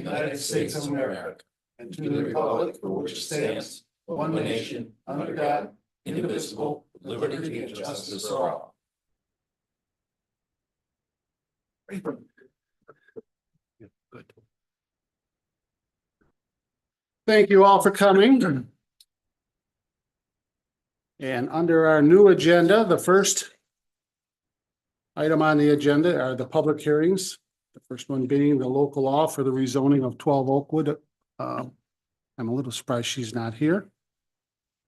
United States of America, and to the republic for which it stands, one nation, under God, indivisible, with liberty and justice for all. Thank you all for coming. And under our new agenda, the first item on the agenda are the public hearings. The first one being the local law for the rezoning of 12 Oakwood. I'm a little surprised she's not here.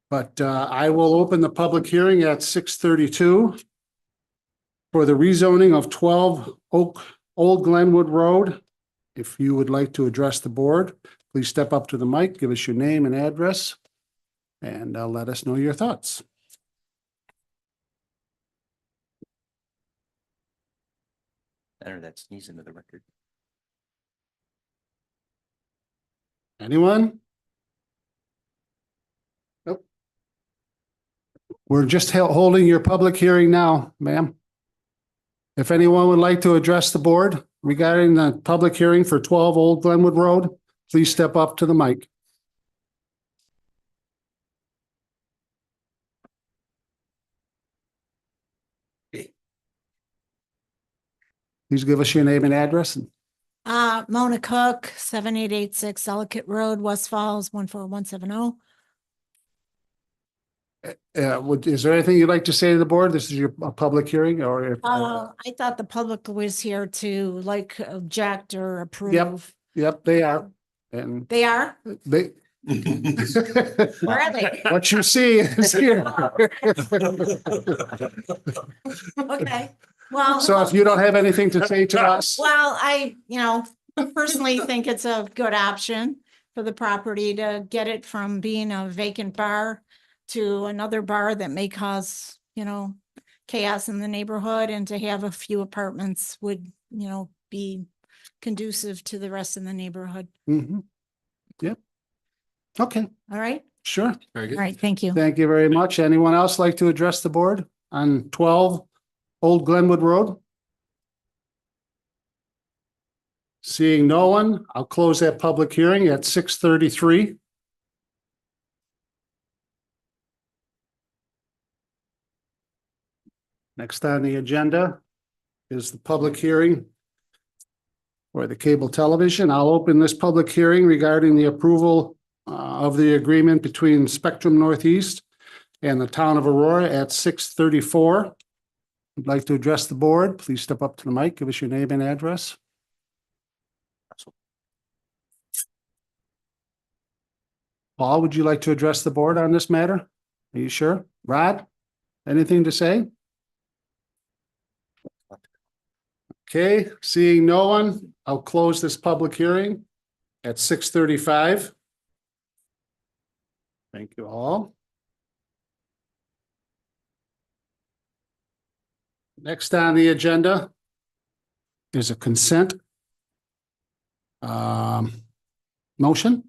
But I will open the public hearing at 6:32 for the rezoning of 12 Old Glenwood Road. If you would like to address the board, please step up to the mic, give us your name and address, and let us know your thoughts. Enter that sneeze into the record. Anyone? Nope. We're just holding your public hearing now, ma'am. If anyone would like to address the board regarding the public hearing for 12 Old Glenwood Road, please step up to the mic. Please give us your name and address. Mona Cook, 7886 Ellicott Road, West Falls, 14170. Is there anything you'd like to say to the board? This is your public hearing, or if, I thought the public was here to object or approve. Yep, they are. And They are? they. Where are they? What you see is here. Okay, well. So if you don't have anything to say to us, Well, I personally think it's a good option for the property to get it from being a vacant bar to another bar that may cause, chaos in the neighborhood, and to have a few apartments would, be conducive to the rest of the neighborhood. Yep. Okay, All right. sure. Very All right. Thank you. Thank you very much. Anyone else like to address the board on 12 Old Glenwood Road? Seeing no one, I'll close that public hearing at 6:33. Next on the agenda is the public hearing for the cable television. I'll open this public hearing regarding the approval of the agreement between Spectrum Northeast and the town of Aurora at 6:34. Would like to address the board, please step up to the mic, give us your name and address. Paul, would you like to address the board on this matter? Are you sure? Rod, anything to say? Okay, seeing no one, I'll close this public hearing at 6:35. Thank you all. Next on the agenda is a consent motion.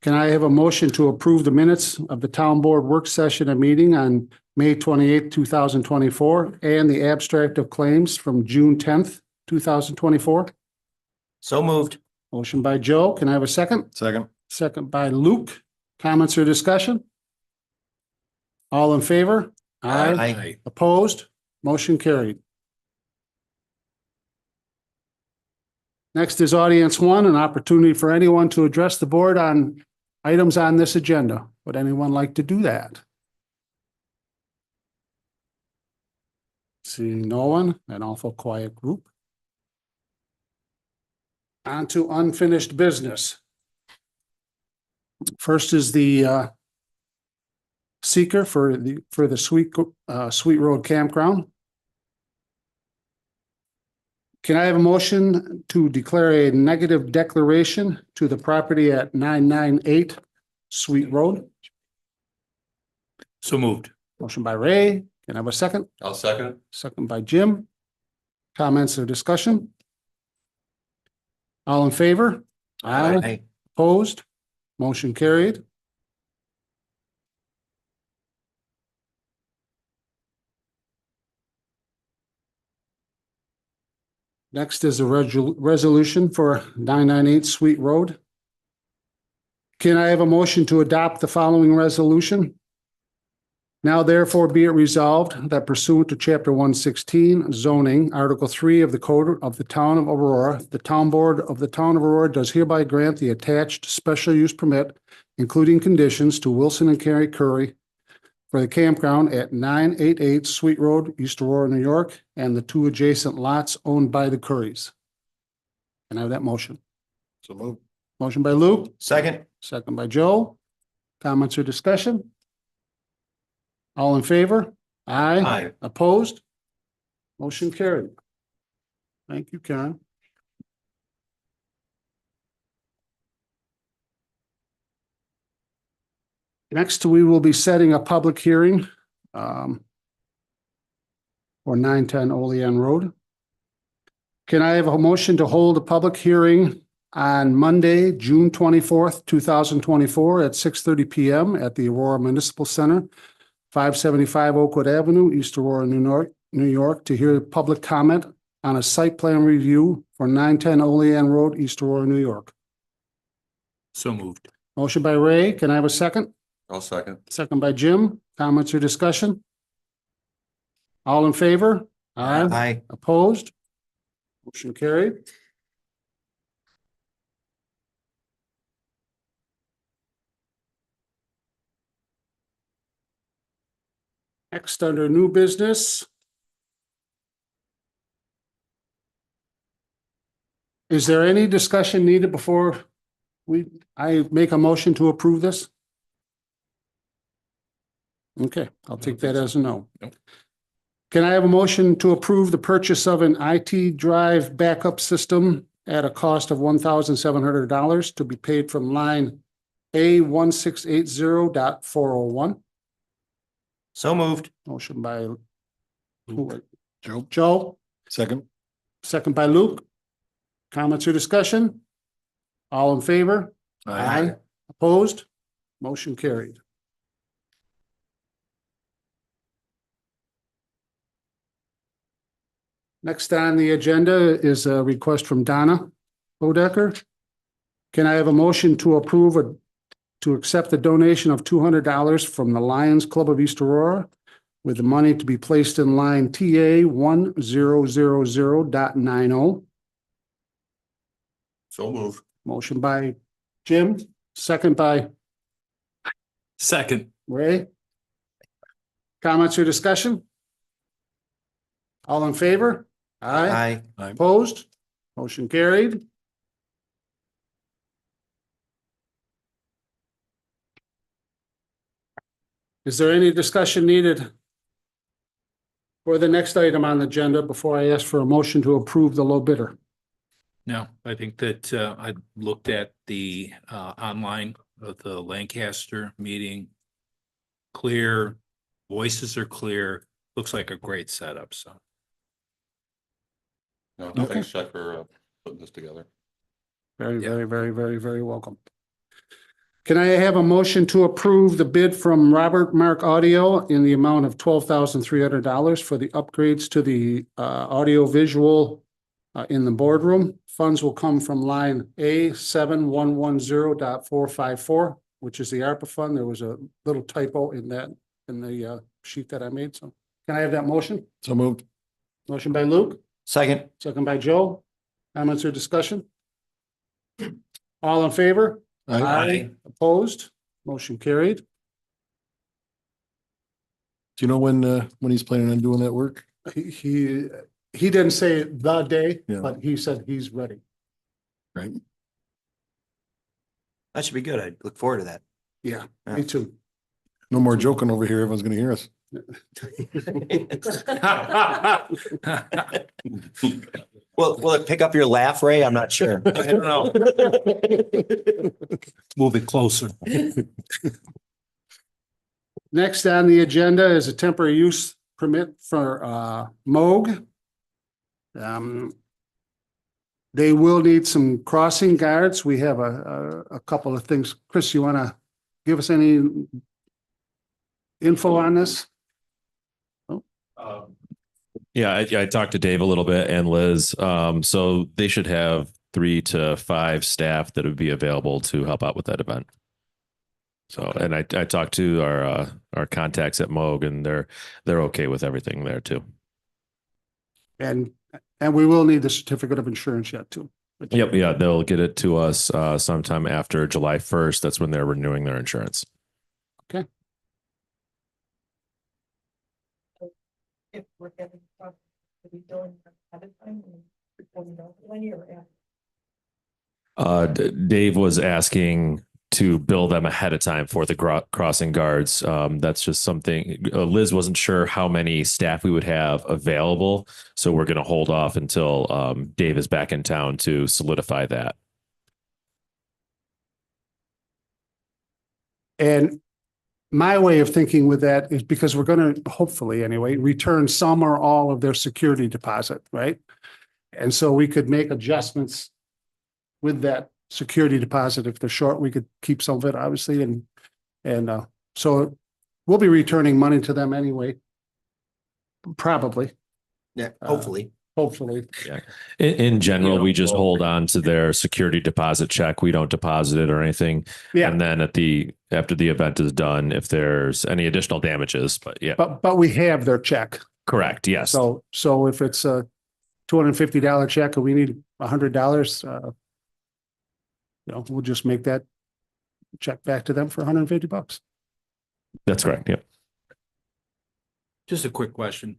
Can I have a motion to approve the minutes of the town board work session and meeting on May 28th, 2024, and the abstract of claims from June 10th, 2024? So moved. Motion by Joe. Can I have a second? Second. Second by Luke. Comments or discussion? All in favor? Aye. Opposed? Motion carried. Next is audience one, an opportunity for anyone to address the board on items on this agenda. Would anyone like to do that? Seeing no one, an awful quiet group. On to unfinished business. First is the seeker for the Sweet Road Campground. Can I have a motion to declare a negative declaration to the property at 998 Sweet Road? So moved. Motion by Ray. Can I have a second? I'll second it. Second by Jim. Comments or discussion? All in favor? Aye. Opposed? Motion carried. Next is a resolution for 998 Sweet Road. Can I have a motion to adopt the following resolution? Now therefore be it resolved that pursuant to Chapter 116 zoning, Article 3 of the Code of the Town of Aurora, the Town Board of the Town of Aurora does hereby grant the attached special use permit, including conditions, to Wilson and Carrie Curry for the campground at 988 Sweet Road, East Aurora, New York, and the two adjacent lots owned by the Currys. Can I have that motion? So moved. Motion by Luke, Second. second by Joe. Comments or discussion? All in favor? Aye. Aye. Opposed? Motion carried. Thank you, Karen. Next, we will be setting a public hearing for 910 Olean Road. Can I have a motion to hold a public hearing on Monday, June 24th, 2024 at 6:30 PM at the Aurora Municipal Center, 575 Oakwood Avenue, East Aurora, New York, to hear public comment on a site plan review for 910 Olean Road, East Aurora, New York. So moved. Motion by Ray. Can I have a second? I'll second. Second by Jim. Comments or discussion? All in favor? Aye. Opposed? Motion carried. Next, under new business. Is there any discussion needed before I make a motion to approve this? Okay, I'll take that as a no. Nope. Can I have a motion to approve the purchase of an IT drive backup system at a cost of $1,700 to be paid from line A1680.401? So moved. Motion by Joe. Joe, Second. second by Luke. Comments or discussion? All in favor? Opposed? Motion carried. Next on the agenda is a request from Donna Bodecker. Can I have a motion to approve to accept the donation of $200 from the Lions Club of East Aurora with the money to be placed in line TA 1000.90? So moved. Motion by Jim, second by Second. Ray. Comments or discussion? All in favor? Aye. Opposed? Motion carried. Is there any discussion needed for the next item on the agenda before I ask for a motion to approve the low bidder? No, I think that I looked at the online of the Lancaster meeting. Clear, voices are clear, looks like a great setup, so. No, Okay. thanks, Chuck, for putting this together. Very, Yeah. very welcome. Can I have a motion to approve the bid from Robert Mark Audio in the amount of $12,300 for the upgrades to the audio visual in the boardroom? Funds will come from line A7110.454, which is the ARPA fund. There was a little typo in the sheet that I made. So can I have that motion? So moved. Motion by Luke, Second. second by Joe. Comments or discussion? All in favor? Aye. Opposed? Motion carried. Do you know when he's planning on doing that work? He didn't say the day, Yeah. but he said he's ready. Right. That should be good. I look forward to that. Yeah, Yeah. me too. No more joking over here. Everyone's gonna hear us. Will it pick up your laugh, Ray? I'm not sure. I don't know. Move it closer. Next on the agenda is a temporary use permit for Moog. They will need some crossing guards. We have a couple of things. Chris, you want to give us any info on this? Yeah, I talked to Dave a little bit and Liz. So they should have 3 to 5 staff that would be available to help out with that event. So, Okay. and I talked to our contacts at Moog, and they're okay with everything there too. And we will need the certificate of insurance yet too. Yep, yeah, they'll get it to us sometime after July 1st. That's when they're renewing their insurance. If we're getting stuff to be doing ahead of time, before we know when you're at. Dave was asking to bill them ahead of time for the crossing guards. That's just something Liz wasn't sure how many staff we would have available. So we're going to hold off until Dave is back in town to solidify that. And my way of thinking with that is because we're going to, hopefully anyway, return some or all of their security deposit, right? And so we could make adjustments with that security deposit. If they're short, we could keep some of it, obviously, and so we'll be returning money to them anyway. Probably, Yeah, hopefully. hopefully. In general, we just hold on to their security deposit check. We don't deposit it or anything. Yeah, And then after the event is done, if there's any additional damages, but yeah, but we have their check. correct. Yes. So if it's a $250 check and we need $100, we'll just make that check back to them for $150. That's correct. Yep. Just a quick question.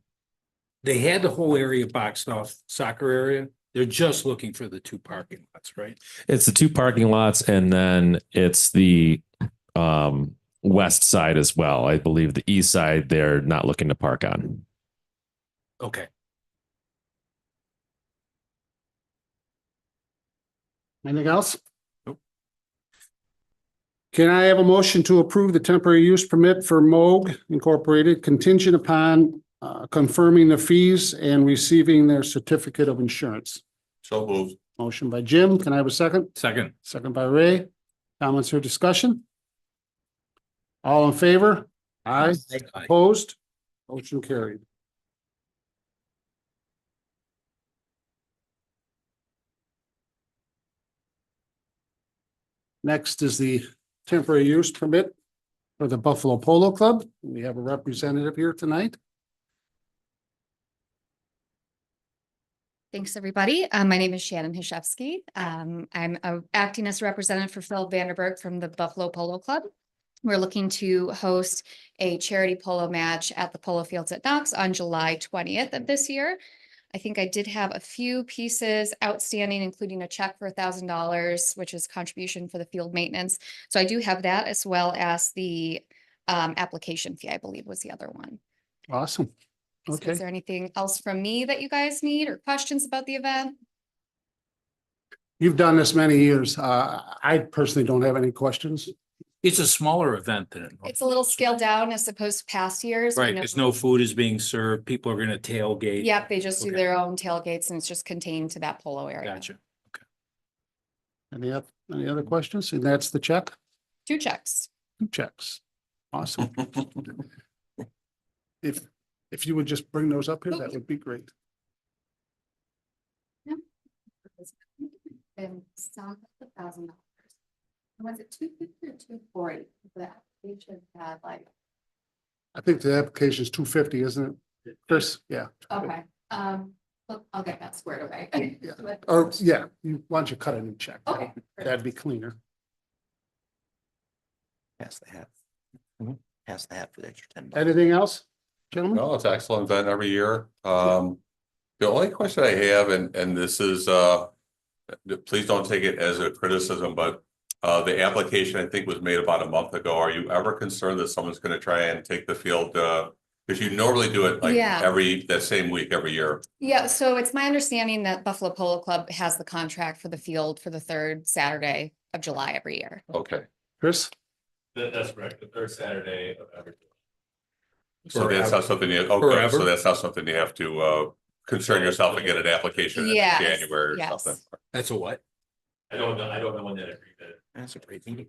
They had the whole area boxed off, soccer area. They're just looking for the 2 parking lots, right? It's the 2 parking lots, and then it's the west side as well. I believe the east side they're not looking to park on. Okay. Anything else? Nope. Can I have a motion to approve the temporary use permit for Moog Incorporated contingent upon confirming the fees and receiving their certificate of insurance? So moved. Motion by Jim. Can I have a second? Second. Second by Ray. Comments or discussion? All in favor? Aye. Aye. Opposed? Motion carried. Next is the temporary use permit for the Buffalo Polo Club. We have a representative here tonight. Thanks, everybody. My name is Shannon Hashevsky. I'm acting as representative for Phil Vanderberg from the Buffalo Polo Club. We're looking to host a charity polo match at the polo fields at Knox on July 20th of this year. I think I did have a few pieces outstanding, including a check for $1,000, which is contribution for the field maintenance. So I do have that, as well as the application fee, I believe was the other one. Awesome. So Okay. is there anything else from me that you guys need or questions about the event? You've done this many years. I personally don't have any questions. It's a smaller event than it. It's a little scaled down as opposed to past years. Right, there's no food is being served. People are gonna tailgate. Yep, they just do Okay. their own tailgates and it's just contained to that polo area. Gotcha. Any other questions? And that's the check? 2 checks. 2 checks. Awesome. If you would just bring those up here, that would be great. And some $1,000. Was it 250 or 240? That they should have like. I think the application is 250, isn't it? Chris, yeah. Okay, look, I'll get that squared away. Yeah. Or, yeah, why don't you cut a new check? Okay. That'd be cleaner. Pass the hat. Pass the hat for the extra $10. Anything else, gentlemen? No, it's an excellent event every year. The only question I have, and this is, please don't take it as a criticism, but the application, I think, was made about a month ago. Are you ever concerned that someone's gonna try and take the field? Because you normally do it like Yeah. that same week, every year. Yeah, so it's my understanding that Buffalo Polo Club has the contract for the field for the 3rd Saturday of July every year. Okay. Chris? That's correct. The 3rd Saturday of every. So that's not something you, okay, Forever? so that's not something you have to concern yourself and get an application in Yes, January or yes. something. That's a what? I don't know when that agreement. That's a great meeting.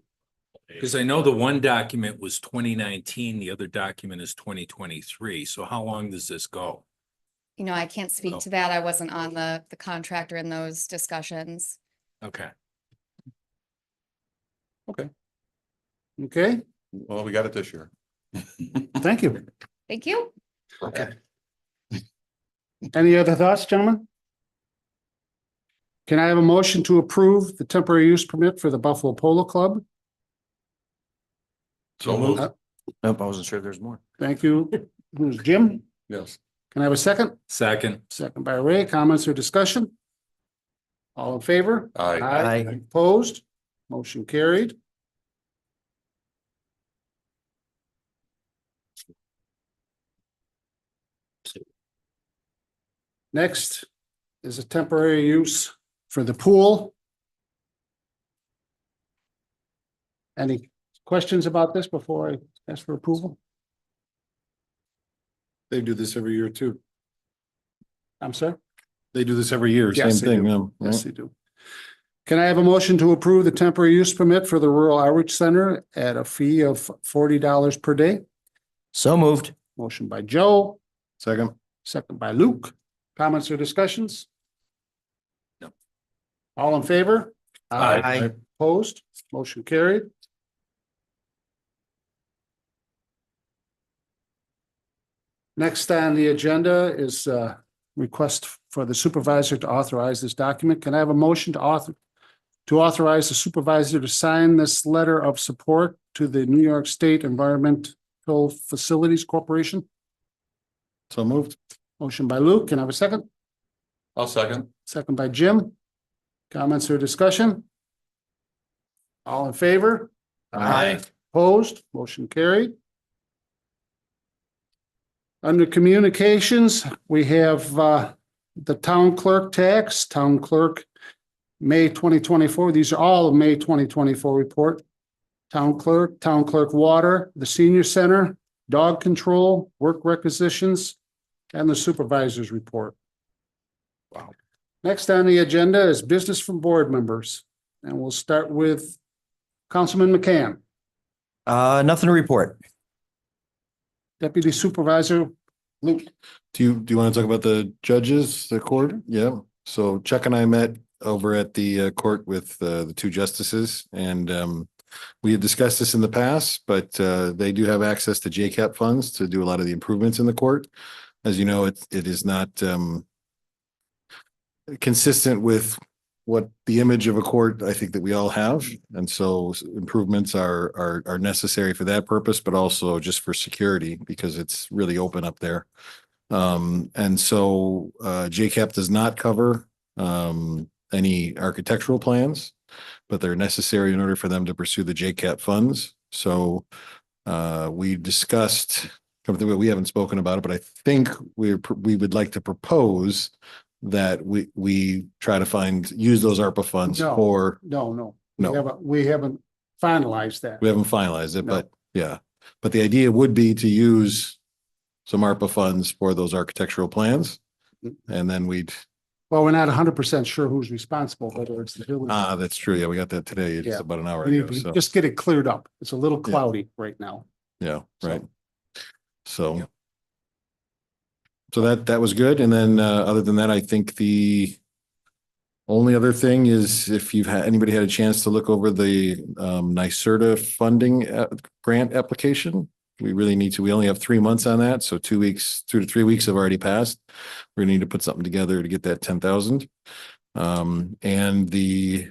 Because I know the one document was 2019, the other document is 2023. So how long does this go? I can't Oh. speak to that. I wasn't on the contractor in those discussions. Okay. Okay, Well, we got it this year. thank you. Thank you. Okay. Any other thoughts, gentlemen? Can I have a motion to approve the temporary use permit for the Buffalo Polo Club? So moved. Nope, I wasn't sure there's more. Thank you. Who's Jim? Yes. Can I have a second? Second. Second by Ray. Comments or discussion? All in favor? Aye. Aye. Opposed? Motion carried. Next is a temporary use for the pool. Any questions about this before I ask for approval? They do this every year too. I'm sorry? They do this every year, same Yes, they thing. do. yeah, Yes, right? they do. Can I have a motion to approve the temporary use permit for the Rural Outreach Center at a fee of $40 per day? So moved. Motion by Joe, Second, second by Luke. Comments or discussions? No. All in favor? Aye. Opposed? Motion carried. Next on the agenda is request for the supervisor to authorize this document. Can I have a motion to authorize the supervisor to sign this letter of support to the New York State Environmental Facilities Corporation? so moved. Motion by Luke. Can I have a second? I'll second. Second by Jim. Comments or discussion? All in favor? Aye. Opposed? Motion carried. Under communications, we have the town clerk tax, town clerk, May 2024. These are all of May 2024 report. Town clerk water, the senior center, dog control, work requisitions, and the supervisor's report. Wow. Next on the agenda is business from board members, and we'll start with Councilman McCann, Nothing to report. Deputy Supervisor Luke. Do you want to talk about the judges, the court? Yeah. So Chuck and I met over at the court with the two justices, and we had discussed this in the past, but they do have access to JCAP funds to do a lot of the improvements in the court. As you know, it is not consistent with what the image of a court I think that we all have. And so improvements are necessary for that purpose, but also just for security because it's really open up there. And so JCAP does not cover any architectural plans, but they're necessary in order for them to pursue the JCAP funds. So we discussed something, we haven't spoken about it, but I think we would like to propose that we try to use those ARPA funds No. for, No. No. We haven't finalized that. we haven't finalized it, No. but yeah. But the idea would be to use some ARPA funds for those architectural plans. And then Well, we're not 100% sure who's responsible, whether it's the village. that's true. Yeah, we got that today. It's Yeah. about an hour We ago. need to So, just get it cleared up. It's a little Yeah. cloudy right now. yeah, So- right. So. Yeah. So that was good. And then other than that, I think the only other thing is if anybody had a chance to look over the NYSERDA funding grant application, we really need to. We only have 3 months on that, so 2 to 3 weeks have already passed. We're gonna need to put something together to get that 10,000. And the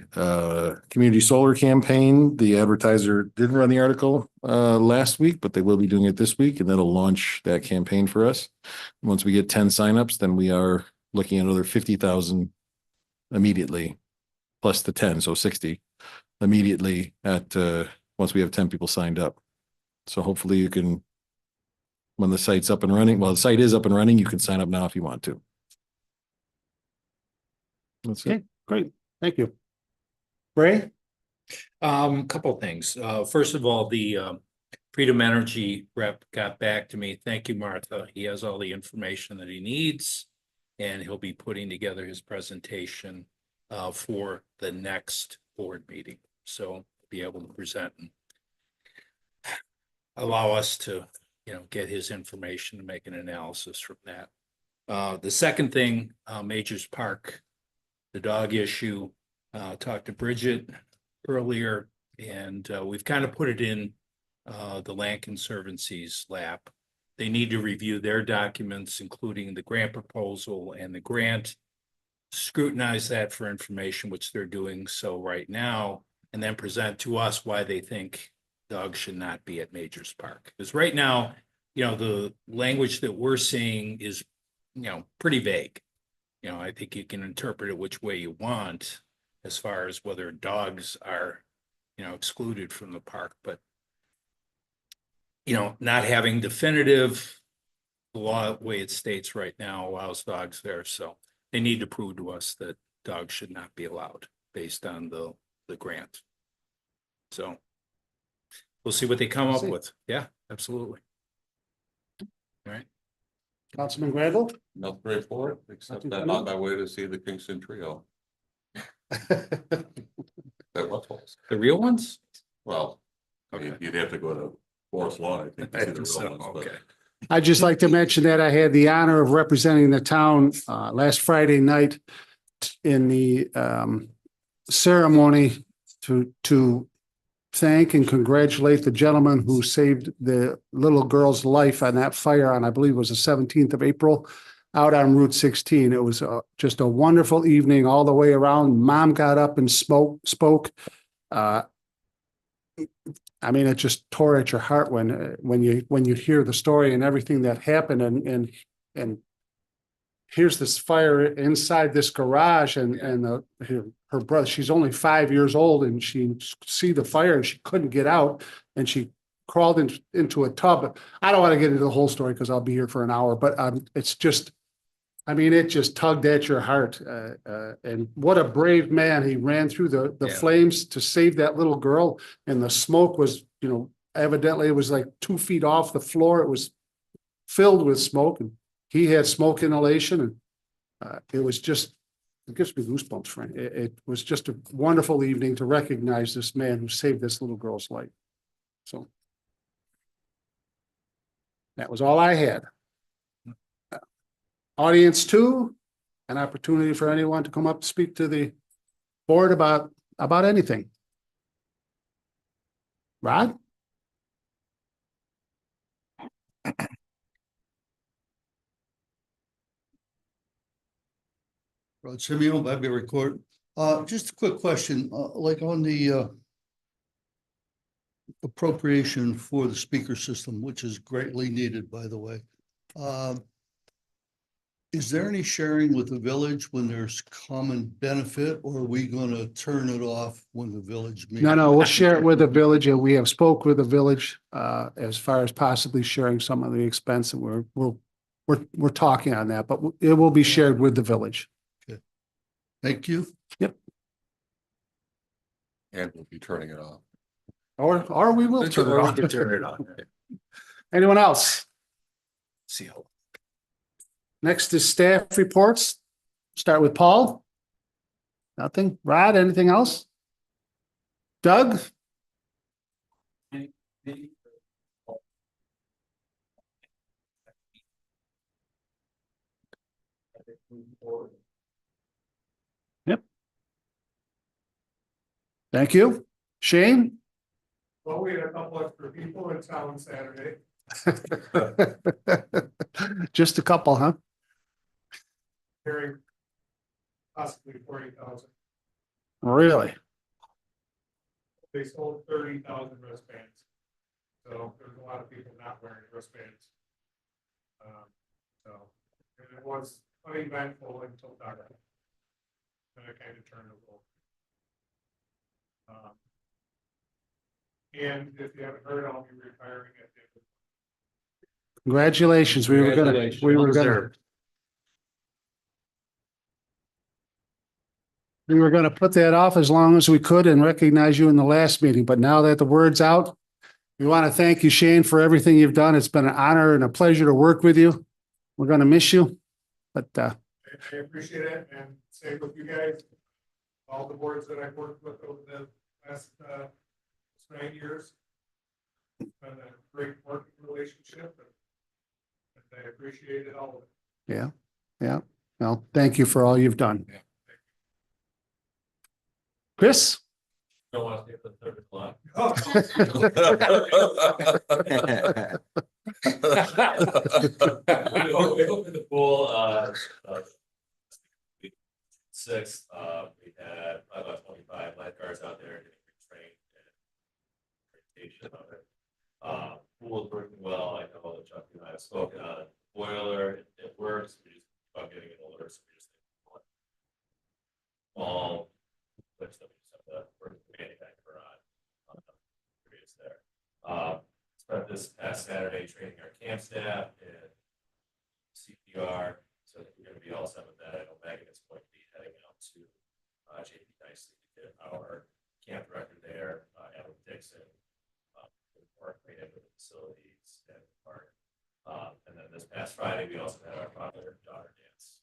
community solar campaign, the advertiser didn't run the article last week, but they will be doing it this week, and that'll launch that campaign for us. Once we get 10 signups, then we are looking at another 50,000 immediately, plus the 10, so 60 immediately at once we have 10 people signed up. So hopefully you can, when the site's up and running, well, the site is up and running, you can sign up now if you want to. That's it. Okay, great. Thank you. Ray? Couple things. First of all, the Freedom Energy rep got back to me. Thank you, Martha. He has all the information that he needs. And he'll be putting together his presentation for the next board meeting. So be able to present and allow us to, get his information and make an analysis from that. The second thing, Majors Park, the dog issue, talked to Bridget earlier, and we've kind of put it in the Land Conservancy's lap. They need to review their documents, including the grant proposal and the grant, scrutinize that for information, which they're doing so right now, and then present to us why they think dogs should not be at Majors Park. Because right now, the language that we're seeing is, pretty vague. I think you can interpret it which way you want as far as whether dogs are, excluded from the park, but not having definitive, the law way it states right now allows dogs there, so they need to prove to us that dogs should not be allowed based on the grant. So we'll see what they come up with. Yeah, absolutely. All right. Councilman Gradel? Nothing great for it, except Nothing that I'm for on my way to see the Kingston Trio. That was, The real ones? well, Okay. you'd have to go to Forest Lawn, I think, to see the real ones, but Okay. I'd just like to mention that I had the honor of representing the town last Friday night in the ceremony to thank and congratulate the gentleman who saved the little girl's life on that fire on, I believe it was the 17th of April, out on Route 16. It was just a wonderful evening all the way around. Mom got up and spoke. I mean, it just tore at your heart when you hear the story and everything that happened, and here's this fire inside this garage, and her brother, she's only 5 years old, and she see the fire and she couldn't get out, and she crawled into a tub. I don't want to get into the whole story because I'll be here for an hour, but it's just, I mean, it just tugged at your heart. And what a brave man. He ran through the Yeah. flames to save that little girl. And the smoke was, evidently it was like 2 feet off the floor. It was filled with smoke, and he had smoke inhalation. And it was just, it gives me goosebumps, Frank. It was just a wonderful evening to recognize this man who saved this little girl's life. So that was all I had. Audience 2, an opportunity for anyone to come up to speak to the board about anything. Rod? Rod Simeon, I've been recording. Just a quick question, like on the appropriation for the speaker system, which is greatly needed, by the way. Is there any sharing with the village when there's common benefit, or are we gonna turn it off when the village meets? No, we'll share it with the village, and we have spoke with the village as far as possibly sharing some of the expense, and we're talking on that, but it will be shared with the village. Thank you. and we'll be turning it off. Or we will turn it off. Anyone else? See how. Next is staff reports. Start with Paul. Nothing. Rod, anything else? Doug? Yep. Thank you. Shane? Well, we had a couple extra people in town Saturday. Just a couple, huh? Carrying possibly 40,000. Really? They sold 30,000 wristbands. So there's a lot of people not wearing wristbands. And it was uneventful until dark. And it kind of turned a little. And if you haven't heard, I'll be retiring at the end of Congratulations. We were gonna put that off as long as we could and recognize you in the last meeting, but now that the word's out, we want to thank you, Shane, for everything you've done. It's been an honor and a pleasure to work with you. We're gonna miss you, but I appreciate it, and same with you guys. All the boards that I've worked with over the last 9 years. It's been a great working relationship, and I appreciate it all. yeah, Yeah, well, thank you for all you've done. Yeah. Chris? Don't want to skip the 3 o'clock. We opened the pool, 6th, we had about 25 lifeguards out there getting trained and presentation of it. Pool is working well. I know that Chuck and I have spoken on it. Boiler, it works. We just about getting it older, so we just all which that we just have to work with the manufacturer on the areas there. Spent this past Saturday training our camp staff and CPR, so I think we're going to be all set with that. I know Megan is going to be heading out to JP Nicely to get our camp director there, Adam Dixon, work right into the facilities and the park. And then this past Friday, we also had our father and daughter dance.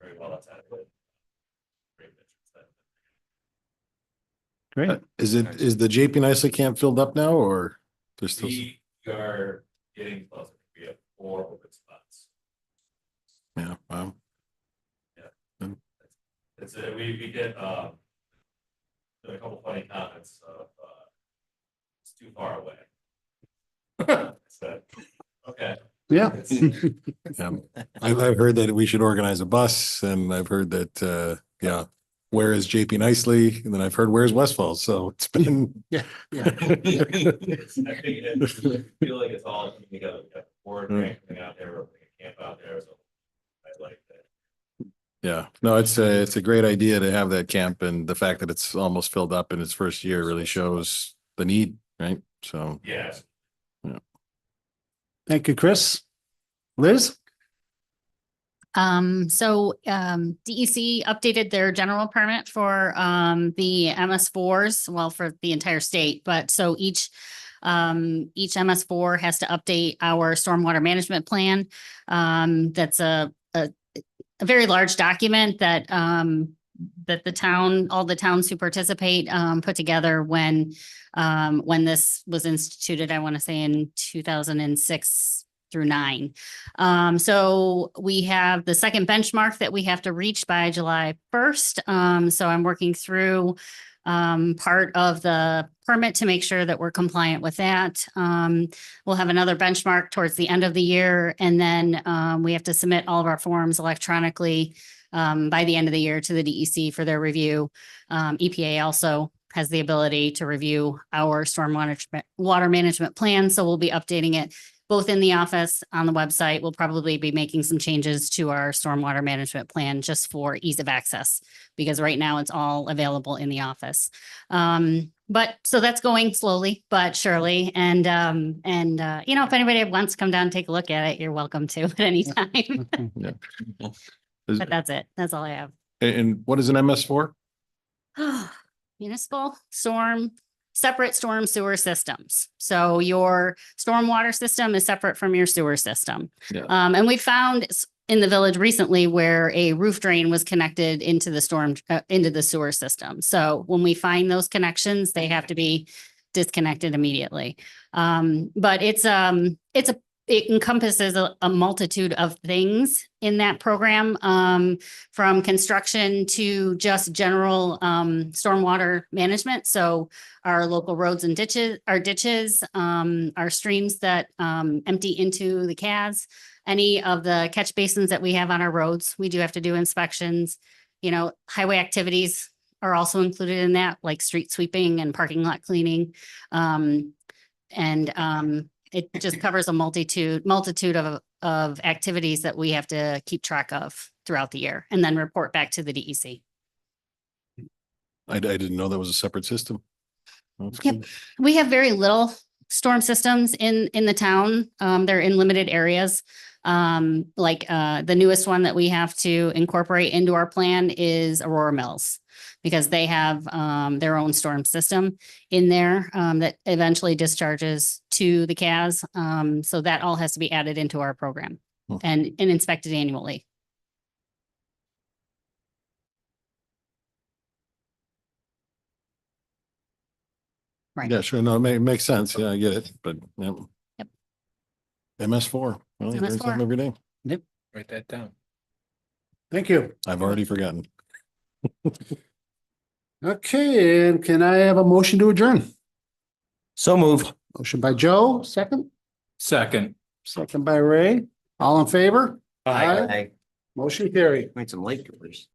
Very well attended. Great pictures that. Great. Is the JP Nicely camp filled up now, or there's still? We are getting close. We have 4 open spots. Yeah, wow. It's we did a couple funny comments of it's too far away. So, okay. Yeah. Yeah. I've heard that we should organize a bus, and I've heard that, yeah, where is JP Nicely? And then I've heard where's Westfall, so it's been. Yeah. I think I feel like it's all coming together. We got 4 grant coming out there, we're putting a camp out there, so I like that. Yeah, no, it's a great idea to have that camp, and the fact that it's almost filled up in its first year really shows the need, right? So. Yeah. Thank you, Chris. Liz? DEC updated their general permit for the MS4s, well, for the entire state, but so each MS4 has to update our stormwater management plan. That's a very large document that that all the towns who participate put together when this was instituted, I want to say in 2006 through 9. So we have the second benchmark that we have to reach by July 1st. So I'm working through part of the permit to make sure that we're compliant with that. We'll have another benchmark towards the end of the year, and then we have to submit all of our forms electronically by the end of the year to the DEC for their review. EPA also has the ability to review our water management plan, so we'll be updating it both in the office, on the website. We'll probably be making some changes to our stormwater management plan just for ease of access, because right now it's all available in the office. But so that's going slowly but surely. And you know, if anybody wants to come down and take a look at it, you're welcome to at any time. Yeah. But that's it. That's all I have. And what is an MS4? Municipal separate storm sewer systems. So your stormwater system is separate from your sewer system. Yeah. And we found in the village recently where a roof drain was connected into the sewer system. So when we find those connections, they have to be disconnected immediately. But it encompasses a multitude of things in that program, from construction to just general stormwater management. So our local roads and ditches, our streams that empty into the CAS, any of the catch basins that we have on our roads, we do have to do inspections. You know, highway activities are also included in that, like street sweeping and parking lot cleaning. It just covers a multitude of activities that we have to keep track of throughout the year and then report back to the DEC. I didn't know that was a separate system. That's Yep. good. We have very little storm systems in the town. They're in limited areas. The newest one that we have to incorporate into our plan is Aurora Mills, because they have their own storm system in there that eventually discharges to the CAS. So that all has to be added into our program and inspected annually. Right. Yeah, sure. No, it makes sense. Yeah, I get it, but yeah. Yep. MS4. Well, you learn MS4. something every day. Write that down. Thank you. I've already forgotten. Okay, and can I have a motion to adjourn? So moved. Motion by Joe, second, Second. second by Ray. All in favor? Aye. Motion carried. Made some late goers.